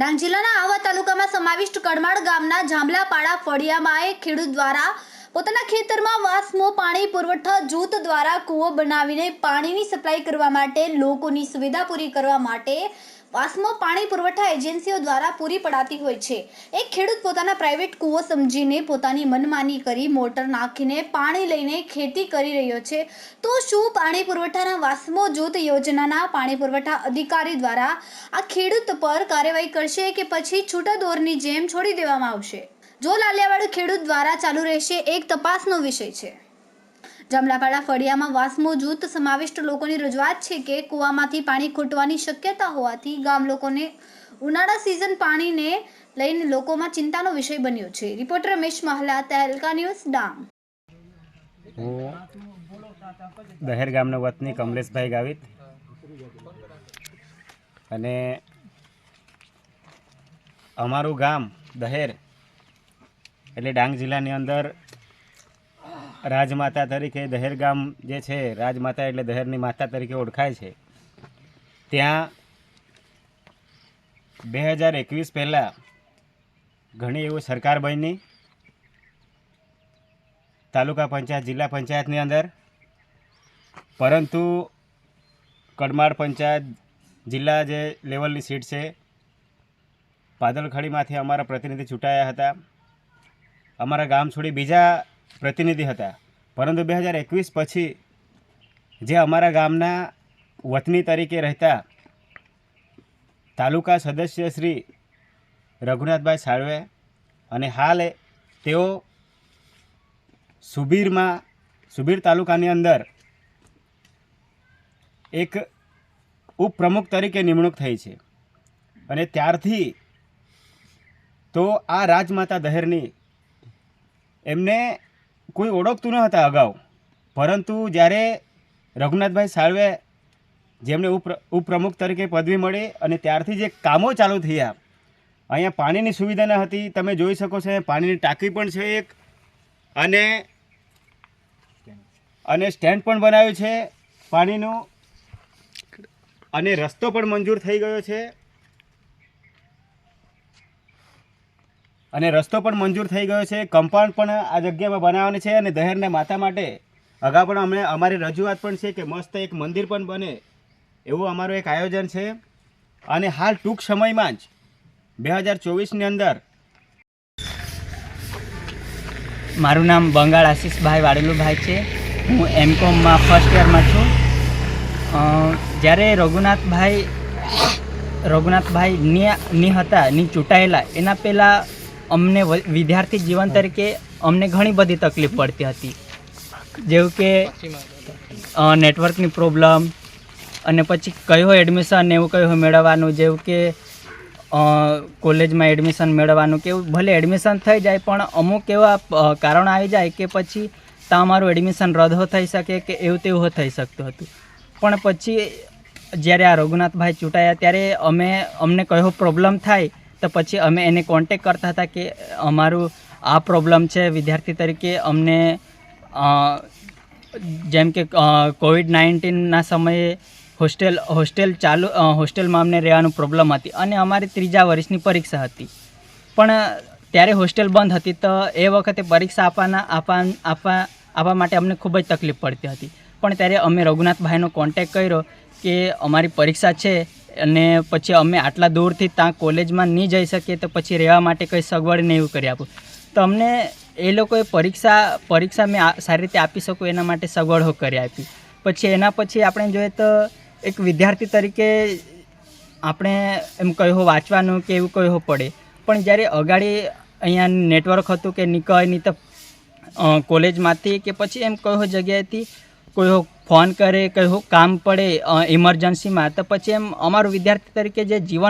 ડાંગ જિલ્લાના આહવા તાલુકામાં સમાવિષ્ટ કડમાળ ગામના જાંબલાપાડા ફળિયામાં એક ખેડૂત દ્વારા પોતાના ખેતરમાં વાસ્મો પાણી પુરવઠા જૂથ દ્વારા કૂવો બનાવીને પાણીની સપ્લાય કરવા માટે લોકોની સુવિધા પૂરી કરવા માટે વાસ્મો પાણી પુરવઠા એજન્સીઓ દ્વારા પૂરી પડાતી હોય છે। એક ખેડૂત પોતાના પ્રાઇવેટ કૂવો સમજીને પોતાની મનમાની કરી મોટર નાખીને પાણી લઈને ખેતી કરી રહ્યો છે, તો શું પાણી પુરવઠાના વાસ્મો જૂથ યોજનાના પાણી પુરવઠા અધિકારી દ્વારા આ ખેડૂત પર કાર્યવાહી કરશે કે પછી છૂટા દોરની જેમ છોડી દેવામાં આવશે? જો લાલિયાવાડ ખેડૂત દ્વારા ચાલુ રહેશે એક તપાસનો વિષય છે। જાંબલાપાડા ફળિયામાં વાસ્મો જૂથ સમાવિષ્ટ લોકોની રજૂઆત છે કે કૂવામાંથી પાણી ખૂટવાની શક્યતા હોવાથી ગામ લોકોને ઉનાળા સિઝન પાણીને લઈને લોકોમાં ચિંતાનો વિષય બન્યો છે। Reporter Ramesh Mahala, Tehelka news, Dang. હું દહેર ગામનો વતની કમલેશભાઈ ગાવિત અને અમારું ગામ દહેર એટલે ડાંગ જિલ્લાની અંદર રાજમાતા તરીકે દહેર ગામ જે છે, રાજમાતા એટલે દહેરની માતા તરીકે ઓળખાય છે। ત્યાં 2021 પહેલાં ઘણી એવું સરકાર બની, તાલુકા પંચાયત, જિલ્લા પંચાયતની અંદર, પરંતુ કડમાળ પંચાયત જિલ્લા જે લેવલની સીટ છે, પાદલખડીમાંથી અમારા પ્રતિનિધિ ચૂંટાયા હતા। અમારા ગામ છોડી બીજા પ્રતિનિધિ હતા, પરંતુ 2021 પછી જે અમારા ગામના વતની તરીકે રહેતા તાલુકા સદસ્ય શ્રી રઘુનાથભાઈ સાળવે અને હાલ તેઓ સુબીર તાલુકાની અંદર એક ઉપપ્રમુખ તરીકે નિમણૂક થઈ છે। અને ત્યારથી તો આ રાજમાતા દહેરની એમને કોઈ ઓળખતું ન હતા અગાઉ, પરંતુ જ્યારે રઘુનાથભાઈ સાળવે જેમને ઉપપ્રમુખ તરીકે પદવી મળી અને ત્યારથી જે કામો ચાલુ થયા, અહીંયા પાણીની સુવિધા ન હતી, તમે જોઈ શકો છો, પાણીની ટાંકી પણ છે એક, અને સ્ટેન્ડ પણ બનાવ્યું છે પાણીનું, અને રસ્તો પણ મંજૂર થઈ ગયો છે, કમ્પાઉન્ડ પણ આ જગ્યામાં બનાવવાની છે। અને દહેરના માતા માટે અગાઉ પણ અમારી રજૂઆત પણ છે કે મસ્ત એક મંદિર પણ બને એવું અમારું એક આયોજન છે। અને હાલ ટૂંક સમયમાં જ 2024ની અંદર મારું નામ બંગાળ આશીષભાઈ વાડેલુભાઈ છે। હું એમકોમમાં ફર્સ્ટ યરમાં છું। જ્યારે રઘુનાથભાઈ ની ચૂંટાયેલા એના પહેલાં અમને વિદ્યાર્થી જીવન તરીકે અમને ઘણી બધી તકલીફ પડતી હતી, જેવું કે નેટવર્કની પ્રોબ્લેમ, અને પછી કયું એડમિશન એવું કયું મેળવવાનું, જેવું કે કોલેજમાં એડમિશન મેળવવાનું કે એવું ભલે એડમિશન થઈ જાય પણ અમુક એવા કારણો આવી જાય કે પછી ત્યાં અમારું એડમિશન રદ થઈ શકે કે એવું તેવું થઈ શકતું હતું। પણ પછી જ્યારે આ રઘુનાથભાઈ ચૂંટાયા ત્યારે અમને કયો પ્રોબ્લેમ થાય તો પછી અમે એને કોન્ટેક કરતા હતા કે અમારું આ પ્રોબ્લેમ છે વિદ્યાર્થી તરીકે, અમને જેમ કે કોવિડ-19ના સમયે હોસ્ટેલમાં અમને રહેવાનું પ્રોબ્લેમ હતી, અને અમારી 3જા વર્ષની પરીક્ષા હતી, પણ ત્યારે હોસ્ટેલ બંધ હતી, તો એ વખતે પરીક્ષા આપવા માટે અમને ખૂબ જ તકલીફ પડતી હતી। પણ ત્યારે અમે રઘુનાથભાઈનો કોન્ટેક કર્યો કે અમારી પરીક્ષા છે અને પછી અમે આટલા દૂરથી ત્યાં કોલેજમાં નહીં જઈ શકીએ, તો પછી રહેવા માટે કંઈ સગવડ ને એવું કરી આપો, તો અમને એ લોકોએ પરીક્ષા મેં સારી રીતે આપી શકું એના માટે સગવડો કરી આપી। પછી એના પછી આપણે જોઈએ તો એક વિદ્યાર્થી તરીકે આપણે એમ કહ્યું વાંચવાનું કે એવું કહ્યું પડે, પણ જ્યારે અગાડી અહીંયા નેટવર્ક હતું કે નીકળે નહીં, તો કોલેજમાંથી કે પછી એમ કયો જગ્યાએથી કોઈ ફોન કરે, કયું કામ પડે ઇમરજન્સીમાં, તો પછી એમ અમારું વિદ્યાર્થી તરીકે જે જીવન